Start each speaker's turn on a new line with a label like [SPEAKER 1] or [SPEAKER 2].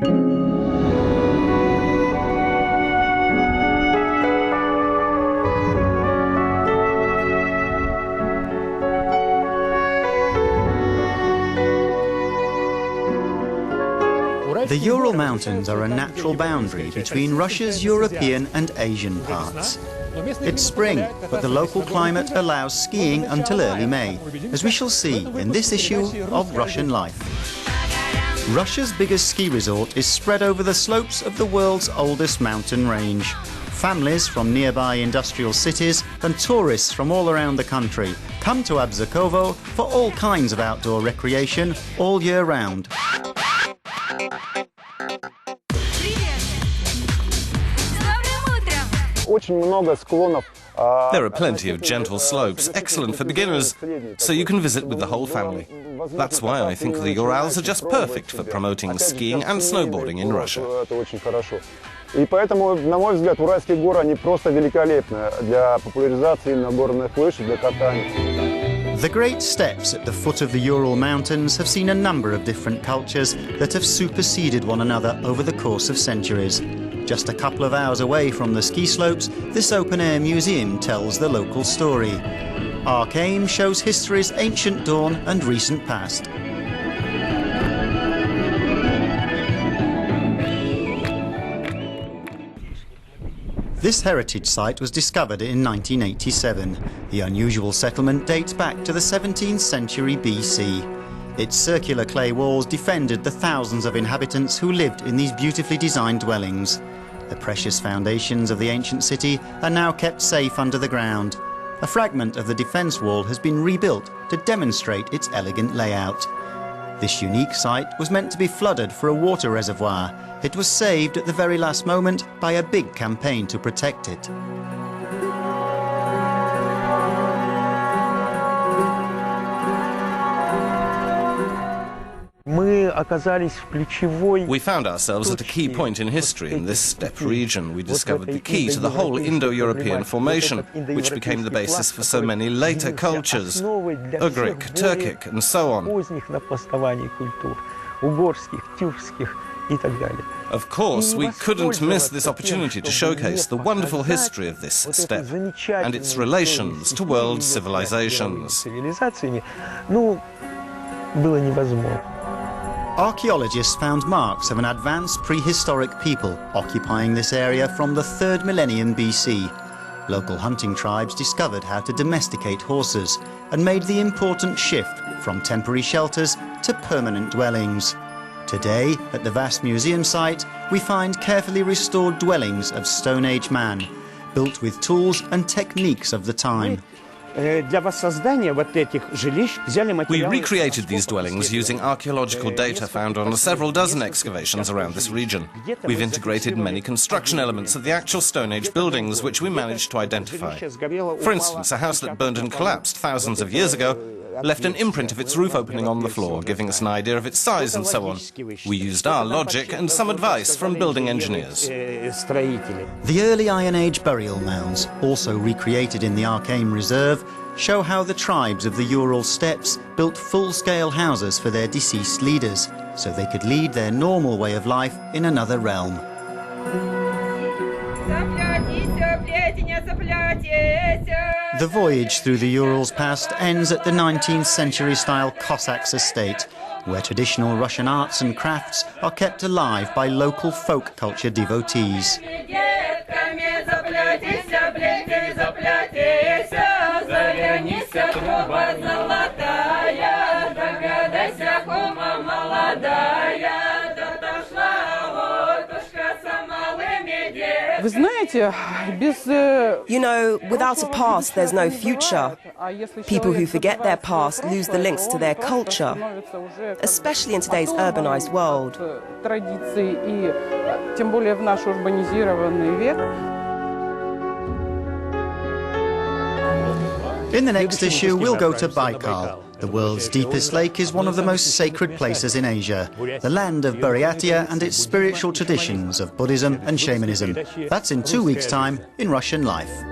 [SPEAKER 1] The Ural Mountains are a natural boundary between Russia's European and Asian parts. It's spring, but the local climate allows skiing until early May, as we shall see in this issue of Russian Life. Russia's biggest ski resort is spread over the slopes of the world's oldest mountain range. Families from nearby industrial cities and tourists from all around the country come to Abzakovo for all kinds of outdoor recreation all year round.
[SPEAKER 2] There are plenty of gentle slopes, excellent for beginners, so you can visit with the whole family. That's why I think the Urals are just perfect for promoting skiing and snowboarding in Russia.
[SPEAKER 3] И поэтому, на мой взгляд, уральские горы, они просто великолепны для популяризации нагорных лыж, для катания.
[SPEAKER 1] The great steppes at the foot of the Ural Mountains have seen a number of different cultures that have superseded one another over the course of centuries. Just a couple of hours away from the ski slopes, this open-air museum tells the local story. Arcane shows history's ancient dawn and recent past. This heritage site was discovered in 1987. The unusual settlement dates back to the 17th century BC. Its circular clay walls defended the thousands of inhabitants who lived in these beautifully designed dwellings. The precious foundations of the ancient city are now kept safe under the ground. A fragment of the defence wall has been rebuilt to demonstrate its elegant layout. This unique site was meant to be flooded for a water reservoir. It was saved at the very last moment by a big campaign to protect it.
[SPEAKER 2] We found ourselves at a key point in history in this steppe region. We discovered the key to the whole Indo-European formation, which became the basis for so many later cultures, Ugric, Turkic, and so on. Of course, we couldn't miss this opportunity to showcase the wonderful history of this steppe and its relations to world civilizations.
[SPEAKER 1] Archaeologists found marks of an advanced prehistoric people occupying this area from the 3rd millennium BC. Local hunting tribes discovered how to domesticate horses and made the important shift from temporary shelters to permanent dwellings. Today, at the vast museum site, we find carefully restored dwellings of Stone Age man, built with tools and techniques of the time.
[SPEAKER 2] We recreated these dwellings using archaeological data found on several dozen excavations around this region. We've integrated many construction elements of the actual Stone Age buildings which we managed to identify. For instance, a house that burned and collapsed thousands of years ago left an imprint of its roof opening on the floor, giving us an idea of its size and so on. We used our logic and some advice from building engineers.
[SPEAKER 1] The early Iron Age burial mounds, also recreated in the Arcane Reserve, show how the tribes of the Ural steppes built full-scale houses for their deceased leaders, so they could lead their normal way of life in another realm. The voyage through the Urals past ends at the 19th century style Cossacks estate, where traditional Russian arts and crafts are kept alive by local folk culture devotees.
[SPEAKER 4] You know, without a past, there's no future. People who forget their past lose the links to their culture, especially in today's urbanized world.
[SPEAKER 1] In the next issue, we'll go to Baikal. The world's deepest lake is one of the most sacred places in Asia, the land of Buryatia and its spiritual traditions of Buddhism and shamanism. That's in 2 weeks' time in Russian Life.